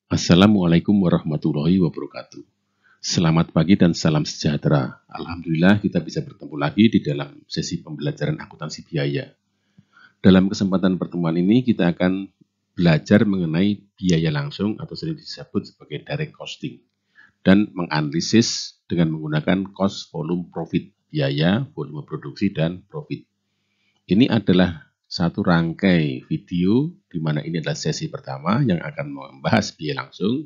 Assalamualaikum warahmatullahi wabarakatuh. Selamat pagi dan salam sejahtera. Alhamdulillah kita bisa bertemu lagi di dalam sesi pembelajaran akuntansi biaya. Dalam kesempatan pertemuan ini kita akan belajar mengenai biaya langsung atau sering disebut sebagai direct costing dan menganalisis dengan menggunakan cost, volume, profit, biaya, volume produksi, dan profit. Ini adalah satu rangkai video di mana ini adalah sesi pertama yang akan membahas biaya langsung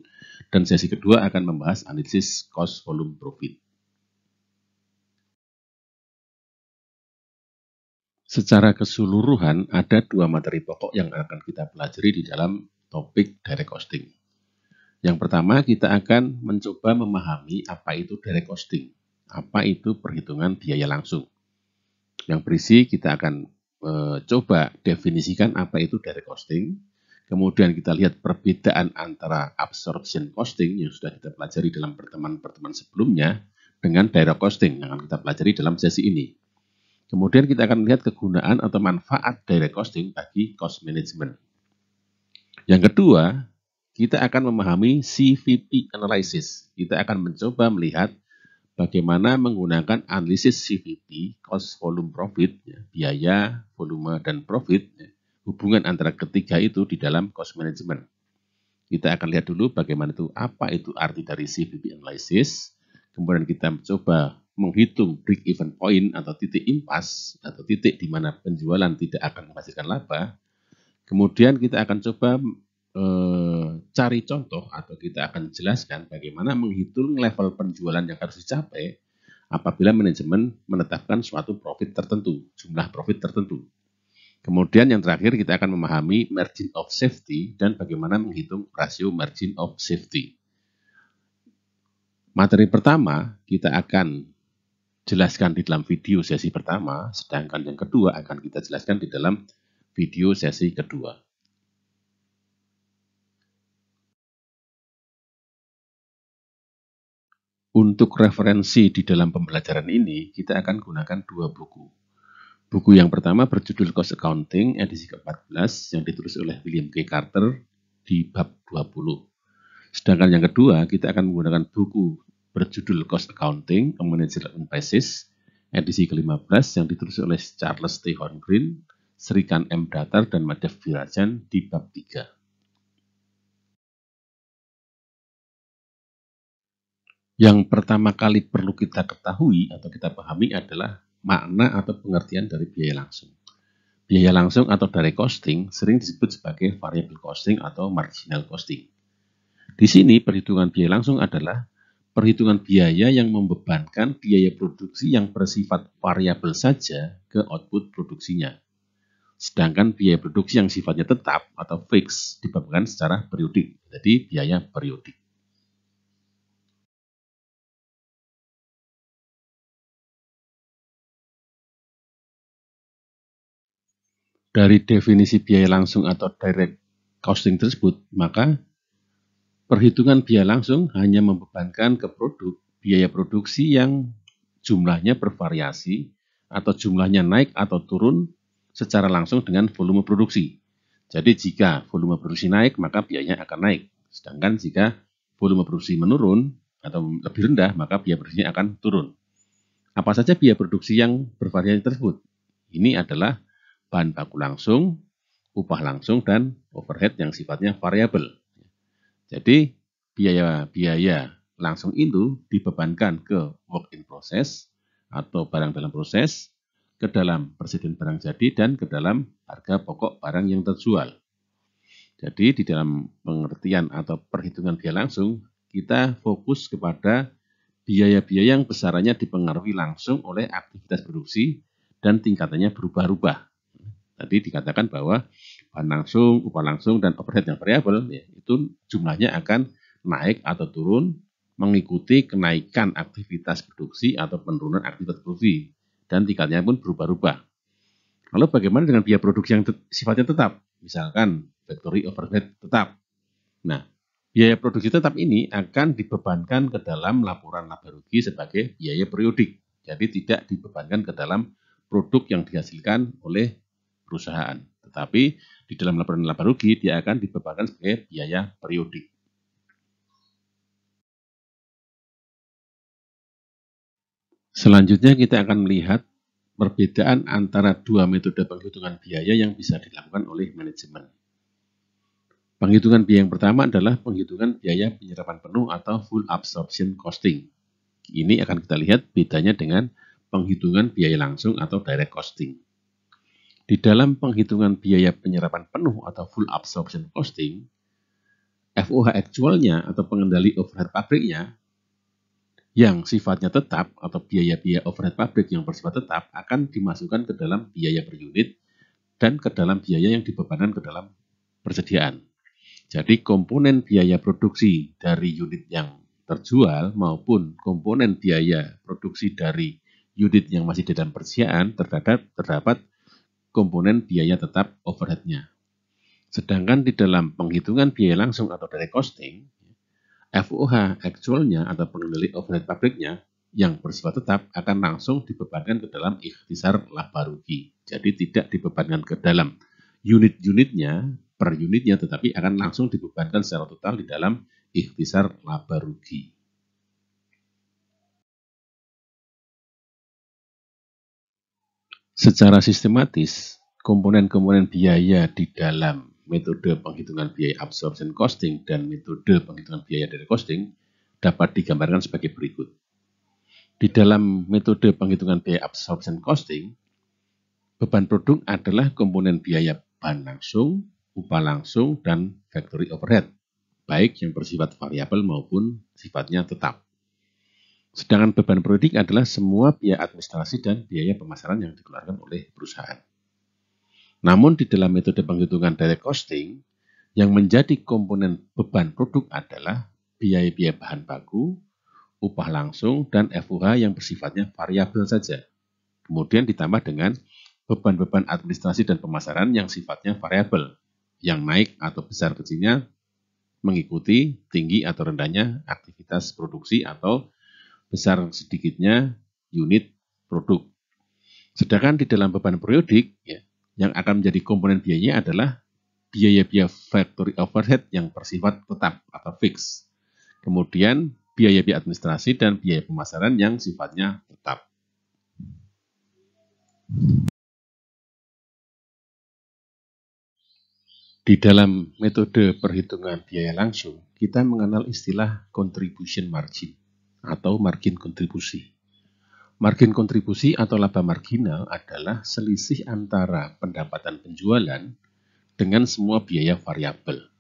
dan sesi kedua akan membahas analisis cost, volume, profit. Secara keseluruhan ada dua materi pokok yang akan kita pelajari di dalam topik direct costing. Yang pertama kita akan mencoba memahami apa itu direct costing, apa itu perhitungan biaya langsung. Yang berisi kita akan coba definisikan apa itu direct costing, kemudian kita lihat perbedaan antara absorption costing yang sudah kita pelajari dalam pertemuan-pertemuan sebelumnya dengan direct costing yang akan kita pelajari dalam sesi ini. Kemudian kita akan lihat kegunaan atau manfaat direct costing bagi cost management. Yang kedua, kita akan memahami CVP analysis. Kita akan mencoba melihat bagaimana menggunakan analisis CVP, cost, volume, profit, biaya, volume, dan profit, hubungan antara ketiga itu di dalam cost management. Kita akan lihat dulu bagaimana itu, apa itu arti dari CVP analysis, kemudian kita mencoba menghitung break even point atau titik impas, atau titik di mana penjualan tidak akan menghasilkan laba. Kemudian kita akan coba cari contoh atau kita akan jelaskan bagaimana menghitung level penjualan yang harus dicapai apabila manajemen menetapkan suatu profit tertentu, jumlah profit tertentu. Kemudian yang terakhir kita akan memahami margin of safety dan bagaimana menghitung rasio margin of safety. Materi pertama kita akan jelaskan di dalam video sesi pertama, sedangkan yang kedua akan kita jelaskan di dalam video sesi kedua. Untuk referensi di dalam pembelajaran ini, kita akan gunakan dua buku. Buku yang pertama berjudul Cost Accounting, edisi ke-14, yang ditulis oleh William K. Carter di bab 20. Sedangkan yang kedua, kita akan menggunakan buku berjudul Cost Accounting, A Managerial Basis, edisi ke-15, yang ditulis oleh Charles T. Horngreen, Srikan M. Datar, dan Madhav Virajan di bab 3. Yang pertama kali perlu kita ketahui atau kita pahami adalah makna atau pengertian dari biaya langsung. Biaya langsung atau direct costing sering disebut sebagai variable costing atau marginal costing. Di sini perhitungan biaya langsung adalah perhitungan biaya yang membebankan biaya produksi yang bersifat variabel saja ke output produksinya. Sedangkan biaya produksi yang sifatnya tetap atau fix dibebankan secara periodik, jadi biaya periodik. Dari definisi biaya langsung atau direct costing tersebut, maka perhitungan biaya langsung hanya membebankan ke produk biaya produksi yang jumlahnya bervariasi atau jumlahnya naik atau turun secara langsung dengan volume produksi. Jadi jika volume produksi naik, maka biayanya akan naik. Sedangkan jika volume produksi menurun atau lebih rendah, maka biaya produksinya akan turun. Apa saja biaya produksi yang bervariasi tersebut? Ini adalah bahan baku langsung, upah langsung, dan overhead yang sifatnya variabel. Jadi biaya langsung itu dibebankan ke work in process atau barang dalam proses, ke dalam persediaan barang jadi, dan ke dalam harga pokok barang yang terjual. Jadi di dalam pengertian atau perhitungan biaya langsung, kita fokus kepada biaya-biaya yang besarannya dipengaruhi langsung oleh aktivitas produksi dan tingkatannya berubah-ubah. Tadi dikatakan bahwa bahan langsung, upah langsung, dan overhead yang variabel, ya, itu jumlahnya akan naik atau turun mengikuti kenaikan aktivitas produksi atau penurunan aktivitas produksi, dan tingkatnya pun berubah-ubah. Lalu bagaimana dengan biaya produksi yang sifatnya tetap? Misalkan factory overhead tetap. Nah, biaya produksi tetap ini akan dibebankan ke dalam laporan laba rugi sebagai biaya periodik. Jadi tidak dibebankan ke dalam produk yang dihasilkan oleh perusahaan. Tetapi di dalam laporan laba rugi dia akan dibebankan sebagai biaya periodik. Selanjutnya kita akan melihat perbedaan antara dua metode penghitungan biaya yang bisa dilakukan oleh manajemen. Penghitungan biaya yang pertama adalah penghitungan biaya penyerapan penuh atau full absorption costing. Ini akan kita lihat bedanya dengan penghitungan biaya langsung atau direct costing. Di dalam penghitungan biaya penyerapan penuh atau full absorption costing, FOH actualnya atau pengendali overhead pabriknya yang sifatnya tetap atau biaya-biaya overhead pabrik yang bersifat tetap akan dimasukkan ke dalam biaya per unit dan ke dalam biaya yang dibebankan ke dalam persediaan. Jadi komponen biaya produksi dari unit yang terjual maupun komponen biaya produksi dari unit yang masih di dalam persediaan terdapat komponen biaya tetap overhead-nya. Sedangkan di dalam penghitungan biaya langsung atau direct costing, FOH actualnya atau pengendali overhead pabriknya yang bersifat tetap akan langsung dibebankan ke dalam ikhtisar laba rugi. Jadi tidak dibebankan ke dalam unit-unitnya per unitnya, tetapi akan langsung dibebankan secara total di dalam ikhtisar laba rugi. Secara sistematis, komponen-komponen biaya di dalam metode penghitungan biaya absorption costing dan metode penghitungan biaya direct costing dapat digambarkan sebagai berikut. Di dalam metode penghitungan biaya absorption costing, beban produk adalah komponen biaya bahan langsung, upah langsung, dan factory overhead, baik yang bersifat variabel maupun sifatnya tetap. Sedangkan beban produk adalah semua biaya administrasi dan biaya pemasaran yang dikeluarkan oleh perusahaan. Namun di dalam metode penghitungan direct costing, yang menjadi komponen beban produk adalah biaya-biaya bahan baku, upah langsung, dan FOH yang bersifatnya variabel saja. Kemudian ditambah dengan beban-beban administrasi dan pemasaran yang sifatnya variabel, yang naik atau besar kecilnya mengikuti tinggi atau rendahnya aktivitas produksi atau besar sedikitnya unit produk. Sedangkan di dalam beban periodik, yang akan menjadi komponen biayanya adalah biaya-biaya factory overhead yang bersifat tetap atau fix. Kemudian biaya-biaya administrasi dan biaya pemasaran yang sifatnya tetap. Di dalam metode perhitungan biaya langsung, kita mengenal istilah contribution margin atau margin kontribusi. Margin kontribusi atau laba marginal adalah selisih antara pendapatan penjualan dengan semua biaya variabel.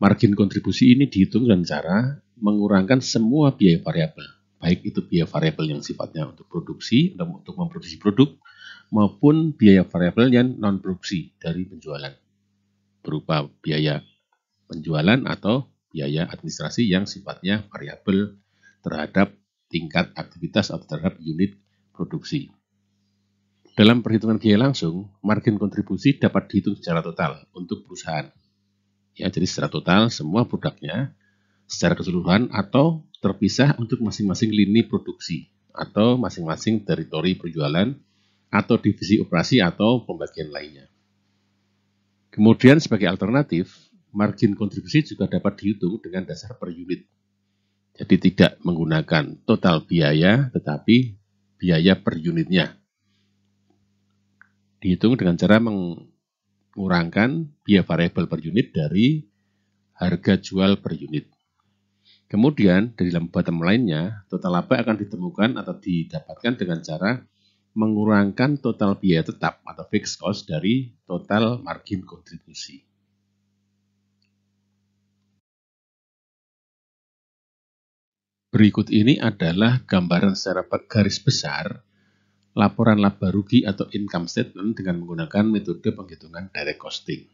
Margin kontribusi ini dihitung dengan cara mengurangkan semua biaya variabel, baik itu biaya variabel yang sifatnya untuk produksi, untuk memproduksi produk, maupun biaya variabel yang non-produksi dari penjualan, berupa biaya penjualan atau biaya administrasi yang sifatnya variabel terhadap tingkat aktivitas atau terhadap unit produksi. Dalam perhitungan biaya langsung, margin kontribusi dapat dihitung secara total untuk perusahaan. Ya, jadi secara total semua produknya secara keseluruhan atau terpisah untuk masing-masing lini produksi atau masing-masing teritori penjualan atau divisi operasi atau pembagian lainnya. Kemudian sebagai alternatif, margin kontribusi juga dapat dihitung dengan dasar per unit. Jadi tidak menggunakan total biaya, tetapi biaya per unitnya. Dihitung dengan cara mengurangkan biaya variabel per unit dari harga jual per unit. Kemudian, dari dalam bottom line-nya, total laba akan ditemukan atau didapatkan dengan cara mengurangkan total biaya tetap atau fixed cost dari total margin kontribusi. Berikut ini adalah gambaran secara garis besar laporan laba rugi atau income statement dengan menggunakan metode penghitungan direct costing.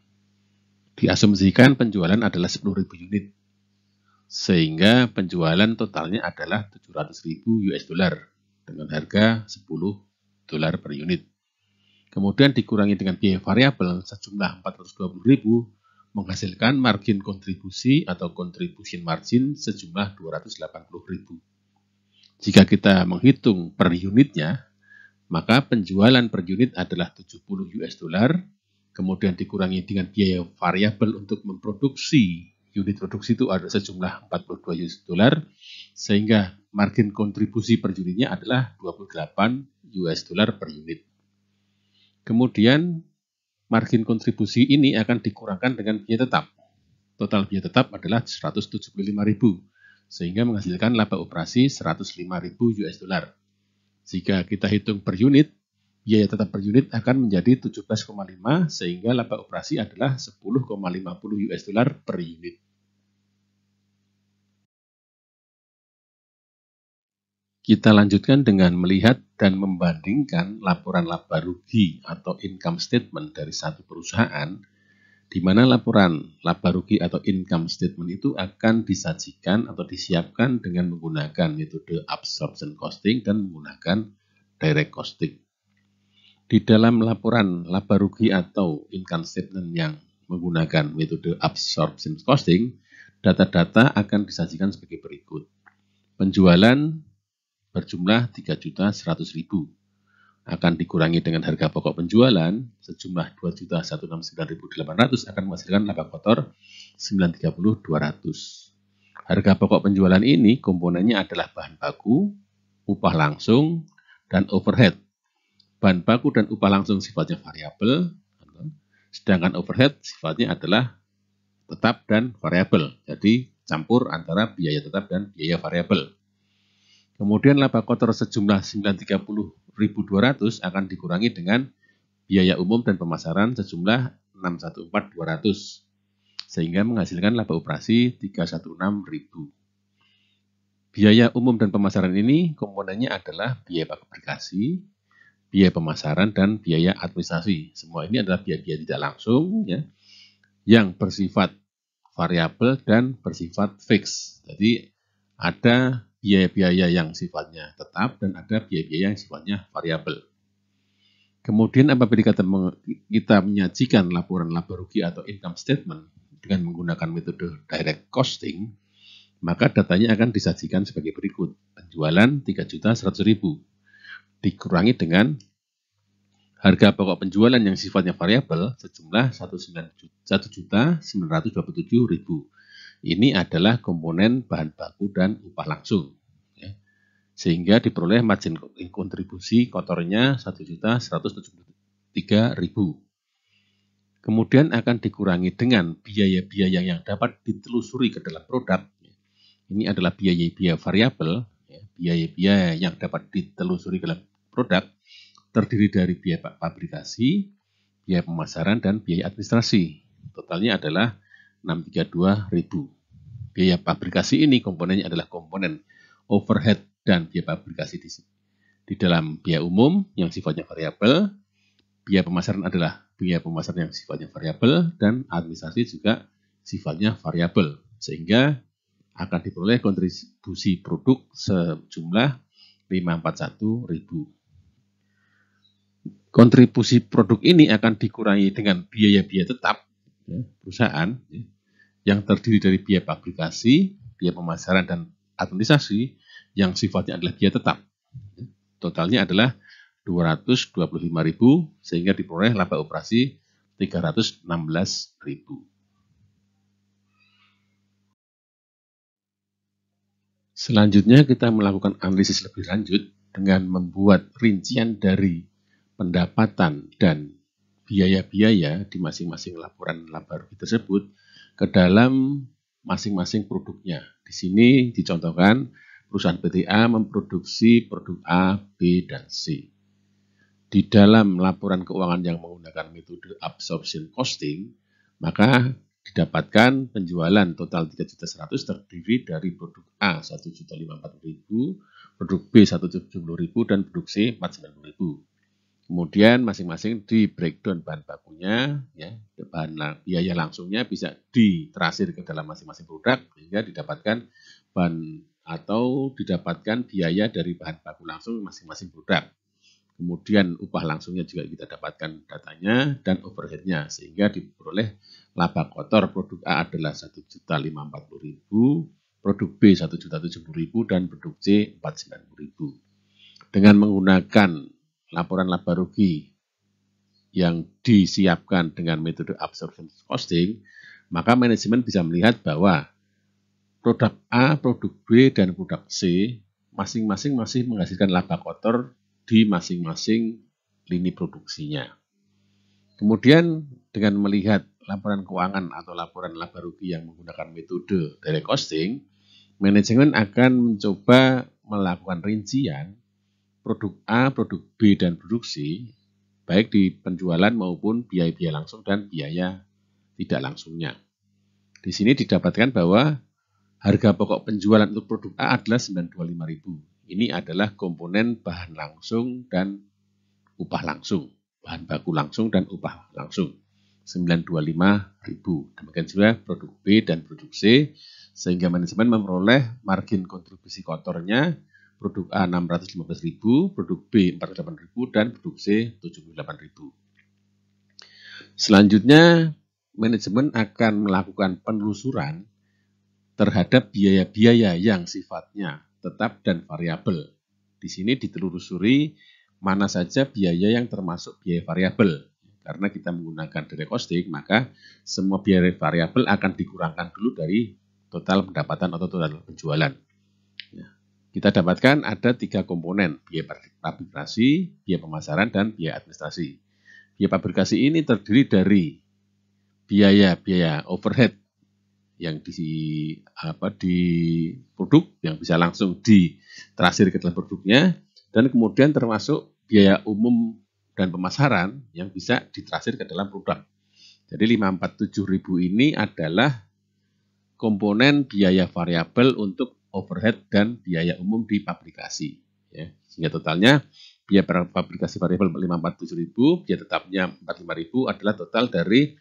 Diasumsikan penjualan adalah 10.000 unit, sehingga penjualan totalnya adalah 700.000 US dollar dengan harga 10 dolar per unit. Kemudian dikurangi dengan biaya variabel sejumlah 420.000 menghasilkan margin kontribusi atau contribution margin sejumlah 280.000. Jika kita menghitung per unitnya, maka penjualan per unit adalah 70 US dollar, kemudian dikurangi dengan biaya variabel untuk memproduksi unit produksi itu ada sejumlah 42 US dollar, sehingga margin kontribusi per unitnya adalah 28 US dollar per unit. Kemudian margin kontribusi ini akan dikurangkan dengan biaya tetap. Total biaya tetap adalah 175.000, sehingga menghasilkan laba operasi 105.000 US dollar. Jika kita hitung per unit, biaya tetap per unit akan menjadi 17,5, sehingga laba operasi adalah 10,50 US dollar per unit. Kita lanjutkan dengan melihat dan membandingkan laporan laba rugi atau income statement dari satu perusahaan, di mana laporan laba rugi atau income statement itu akan disajikan atau disiapkan dengan menggunakan metode absorption costing dan menggunakan direct costing. Di dalam laporan laba rugi atau income statement yang menggunakan metode absorption costing, data-data akan disajikan sebagai berikut. Penjualan berjumlah 3.100.000 akan dikurangi dengan harga pokok penjualan sejumlah 2.169.800 akan menghasilkan laba kotor 930.200. Harga pokok penjualan ini komponennya adalah bahan baku, upah langsung, dan overhead. Bahan baku dan upah langsung sifatnya variabel, sedangkan overhead sifatnya adalah tetap dan variabel. Jadi campur antara biaya tetap dan biaya variabel. Kemudian laba kotor sejumlah 930.200 akan dikurangi dengan biaya umum dan pemasaran sejumlah 614.200, sehingga menghasilkan laba operasi 316.000. Biaya umum dan pemasaran ini komponennya adalah biaya publikasi, biaya pemasaran, dan biaya administrasi. Semua ini adalah biaya-biaya tidak langsung, ya, yang bersifat variabel dan bersifat fix. Jadi ada biaya-biaya yang sifatnya tetap dan ada biaya-biaya yang sifatnya variabel. Kemudian apabila kita menyajikan laporan laba rugi atau income statement dengan menggunakan metode direct costing, maka datanya akan disajikan sebagai berikut. Penjualan 3.100.000 dikurangi dengan harga pokok penjualan yang sifatnya variabel sejumlah 1.927.000. Ini adalah komponen bahan baku dan upah langsung, ya. Sehingga diperoleh margin kontribusi kotornya 1.173.000. Kemudian akan dikurangi dengan biaya-biaya yang dapat ditelusuri ke dalam produk. Ini adalah biaya-biaya variabel, ya. Biaya-biaya yang dapat ditelusuri ke dalam produk terdiri dari biaya pabrikasi, biaya pemasaran, dan biaya administrasi. Totalnya adalah 632.000. Biaya pabrikasi ini komponennya adalah komponen overhead dan biaya pabrikasi di dalam biaya umum yang sifatnya variabel. Biaya pemasaran adalah biaya pemasaran yang sifatnya variabel dan administrasi juga sifatnya variabel, sehingga akan diperoleh kontribusi produk sejumlah 541.000. Kontribusi produk ini akan dikurangi dengan biaya-biaya tetap, ya, perusahaan, ya, yang terdiri dari biaya pabrikasi, biaya pemasaran, dan administrasi yang sifatnya adalah biaya tetap. Totalnya adalah 225.000, sehingga diperoleh laba operasi 316.000. Selanjutnya kita melakukan analisis lebih lanjut dengan membuat rincian dari pendapatan dan biaya-biaya di masing-masing laporan laba rugi tersebut ke dalam masing-masing produknya. Di sini dicontohkan perusahaan PTA memproduksi produk A, B, dan C. Di dalam laporan keuangan yang menggunakan metode absorption costing, maka didapatkan penjualan total 3.100.000 terdiri dari produk A 1.054.000, produk B 1.070.000, dan produk C 490.000. Kemudian masing-masing di breakdown bahan bakunya, ya, biaya langsungnya bisa ditrasir ke dalam masing-masing produk sehingga didapatkan didapatkan biaya dari bahan baku langsung masing-masing produk. Kemudian upah langsungnya juga kita dapatkan datanya dan overheadnya sehingga diperoleh laba kotor produk A adalah 1.540.000, produk B 1.070.000, dan produk C 490.000. Dengan menggunakan laporan laba rugi yang disiapkan dengan metode absorption costing, maka manajemen bisa melihat bahwa produk A, produk B, dan produk C masing-masing masih menghasilkan laba kotor di masing-masing lini produksinya. Kemudian dengan melihat laporan keuangan atau laporan laba rugi yang menggunakan metode direct costing, manajemen akan mencoba melakukan rincian produk A, produk B, dan produk C, baik di penjualan maupun biaya-biaya langsung dan biaya tidak langsungnya. Di sini didapatkan bahwa harga pokok penjualan untuk produk A adalah 925.000. Ini adalah komponen bahan langsung dan upah langsung, bahan baku langsung dan upah langsung. 925.000. Demikian juga produk B dan produk C, sehingga manajemen memperoleh margin kontribusi kotornya produk A 615.000, produk B 48.000, dan produk C 78.000. Selanjutnya, manajemen akan melakukan penelusuran terhadap biaya-biaya yang sifatnya tetap dan variabel. Di sini ditelusuri mana saja biaya yang termasuk biaya variabel. Karena kita menggunakan direct costing, maka semua biaya variabel akan dikurangkan dulu dari total pendapatan atau total penjualan. Kita dapatkan ada 3 komponen, biaya pabrikasi, biaya pemasaran, dan biaya administrasi. Biaya pabrikasi ini terdiri dari biaya-biaya overhead yang di produk yang bisa langsung ditransfer ke dalam produknya, dan kemudian termasuk biaya umum dan pemasaran yang bisa ditransfer ke dalam produk. Jadi 547.000 ini adalah komponen biaya variabel untuk overhead dan biaya umum di pabrikasi. Ya. Sehingga totalnya biaya pabrikasi variabel 547.000, biaya tetapnya 45.000 adalah total dari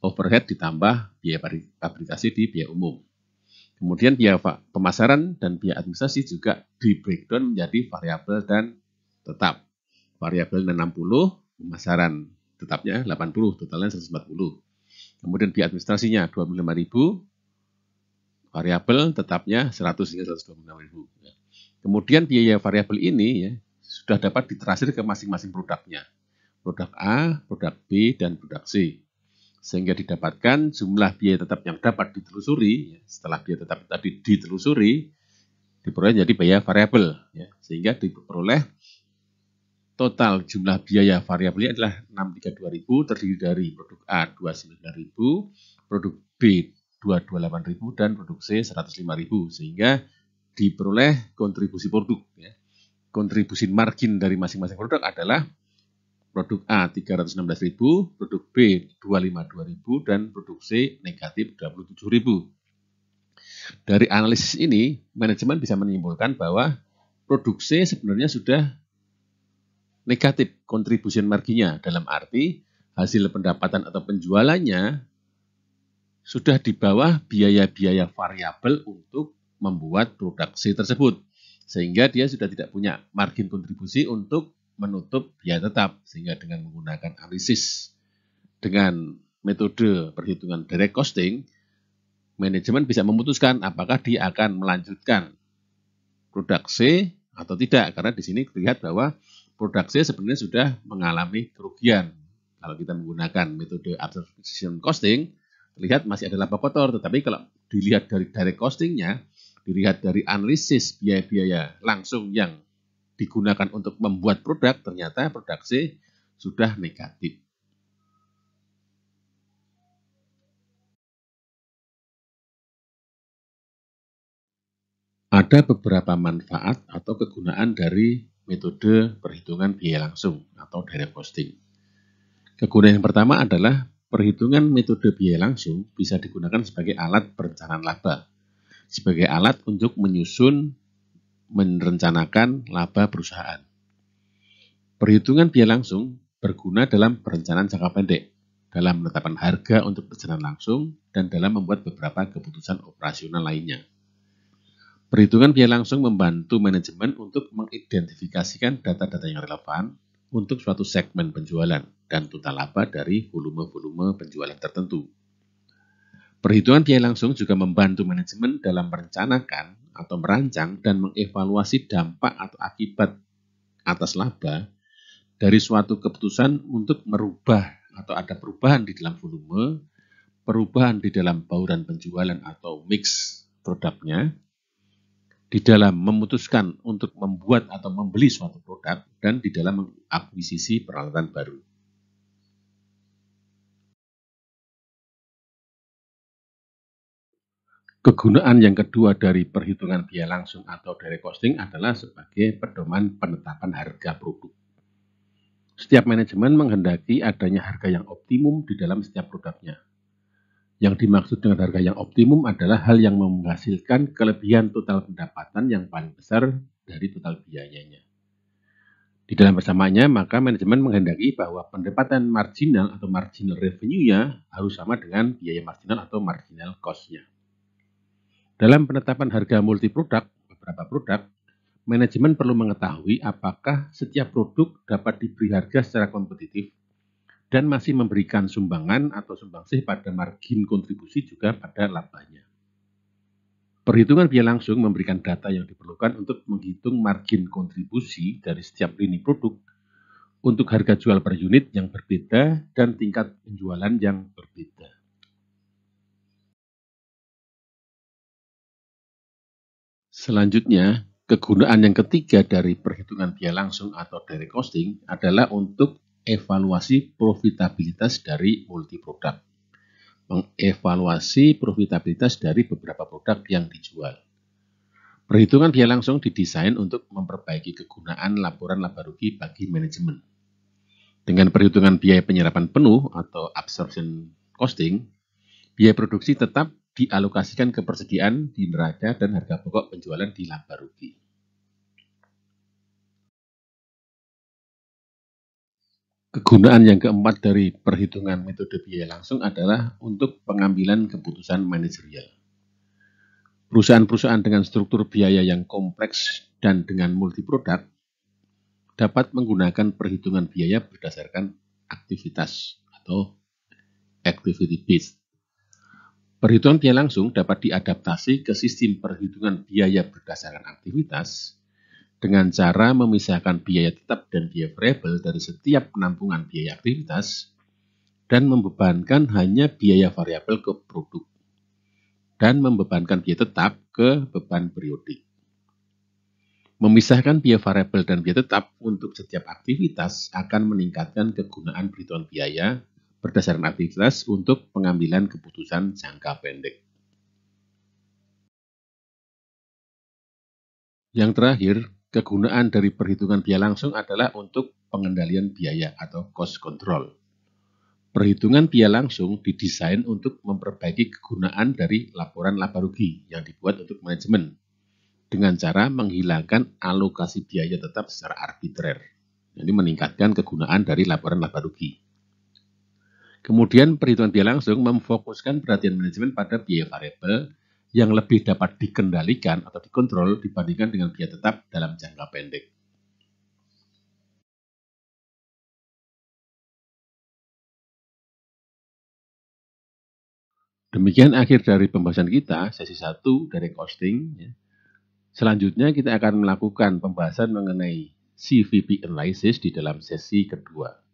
overhead ditambah biaya pabrikasi di biaya umum. Kemudian biaya pemasaran dan biaya administrasi juga di breakdown menjadi variabel dan tetap. Variabel 60, pemasaran tetapnya 80, totalnya 140. Kemudian biaya administrasinya 25.000, variabel tetapnya 100 hingga 126.000. Kemudian biaya variabel ini ya, sudah dapat ditransfer ke masing-masing produknya. Produk A, produk B, dan produk C. Sehingga didapatkan jumlah biaya tetap yang dapat ditelusuri, setelah biaya tetap tadi ditelusuri, diperoleh jadi biaya variabel. Ya, sehingga diperoleh total jumlah biaya variabelnya adalah 632.000, terdiri dari produk A 29.000, produk B 228.000, dan produk C 105.000, sehingga diperoleh kontribusi produk. Ya. Kontribusi margin dari masing-masing produk adalah produk A 316.000, produk B 252.000, dan produk C negatif 27.000. Dari analisis ini, manajemen bisa menyimpulkan bahwa produk C sebenarnya sudah negatif kontribusi marginnya, dalam arti hasil pendapatan atau penjualannya sudah di bawah biaya-biaya variabel untuk membuat produk C tersebut. Sehingga dia sudah tidak punya margin kontribusi untuk menutup biaya tetap. Sehingga dengan menggunakan analisis dengan metode perhitungan direct costing, manajemen bisa memutuskan apakah dia akan melanjutkan produk C atau tidak. Karena di sini terlihat bahwa produk C sebenarnya sudah mengalami kerugian. Kalau kita menggunakan metode absorption costing, terlihat masih ada laba kotor. Tetapi kalau dilihat dari direct costingnya, dilihat dari analisis biaya-biaya langsung yang digunakan untuk membuat produk, ternyata produk C sudah negatif. Ada beberapa manfaat atau kegunaan dari metode perhitungan biaya langsung atau direct costing. Kegunaan yang pertama adalah perhitungan metode biaya langsung bisa digunakan sebagai alat perencanaan laba, sebagai alat untuk merencanakan laba perusahaan. Perhitungan biaya langsung berguna dalam perencanaan jangka pendek, dalam menetapkan harga untuk pesanan langsung, dan dalam membuat beberapa keputusan operasional lainnya. Perhitungan biaya langsung membantu manajemen untuk mengidentifikasikan data-data yang relevan untuk suatu segmen penjualan dan total laba dari volume-volume penjualan tertentu. Perhitungan biaya langsung juga membantu manajemen dalam merencanakan atau merancang dan mengevaluasi dampak atau akibat atas laba dari suatu keputusan untuk merubah atau ada perubahan di dalam volume, perubahan di dalam bauran penjualan atau mix produknya, di dalam memutuskan untuk membuat atau membeli suatu produk, dan di dalam mengakuisisi peralatan baru. Kegunaan yang kedua dari perhitungan biaya langsung atau direct costing adalah sebagai pedoman penetapan harga produk. Setiap manajemen menghendaki adanya harga yang optimum di dalam setiap produknya. Yang dimaksud dengan harga yang optimum adalah hal yang menghasilkan kelebihan total pendapatan yang paling besar dari total biayanya. Di dalam persamaannya, maka manajemen menghendaki bahwa pendapatan marginal atau marginal revenue-nya harus sama dengan biaya marginal atau marginal cost-nya. Dalam penetapan harga multi produk, beberapa produk, manajemen perlu mengetahui apakah setiap produk dapat diberi harga secara kompetitif dan masih memberikan sumbangan atau sumbangsih pada margin kontribusi juga pada labanya. Perhitungan biaya langsung memberikan data yang diperlukan untuk menghitung margin kontribusi dari setiap lini produk untuk harga jual per unit yang berbeda dan tingkat penjualan yang berbeda. Selanjutnya, kegunaan yang ketiga dari perhitungan biaya langsung atau direct costing adalah untuk evaluasi profitabilitas dari multi produk. Mengevaluasi profitabilitas dari beberapa produk yang dijual. Perhitungan biaya langsung didesain untuk memperbaiki kegunaan laporan laba rugi bagi manajemen. Dengan perhitungan biaya penyerapan penuh atau absorption costing, biaya produksi tetap dialokasikan ke persediaan di neraca dan harga pokok penjualan di laba rugi. Kegunaan yang keempat dari perhitungan metode biaya langsung adalah untuk pengambilan keputusan manajerial. Perusahaan-perusahaan dengan struktur biaya yang kompleks dan dengan multi produk dapat menggunakan perhitungan biaya berdasarkan aktivitas atau activity based. Perhitungan biaya langsung dapat diadaptasi ke sistem perhitungan biaya berdasarkan aktivitas dengan cara memisahkan biaya tetap dan biaya variabel dari setiap penampungan biaya aktivitas dan membebankan hanya biaya variabel ke produk dan membebankan biaya tetap ke beban periodik. Memisahkan biaya variabel dan biaya tetap untuk setiap aktivitas akan meningkatkan kegunaan perhitungan biaya berdasarkan aktivitas untuk pengambilan keputusan jangka pendek. Yang terakhir, kegunaan dari perhitungan biaya langsung adalah untuk pengendalian biaya atau cost control. Perhitungan biaya langsung didesain untuk memperbaiki kegunaan dari laporan laba rugi yang dibuat untuk manajemen dengan cara menghilangkan alokasi biaya tetap secara arbitrer. Jadi meningkatkan kegunaan dari laporan laba rugi. Kemudian perhitungan biaya langsung memfokuskan perhatian manajemen pada biaya variabel yang lebih dapat dikendalikan atau dikontrol dibandingkan dengan biaya tetap dalam jangka pendek. Demikian akhir dari pembahasan kita, sesi 1 dari costing. Selanjutnya kita akan melakukan pembahasan mengenai CVP analysis di dalam sesi kedua.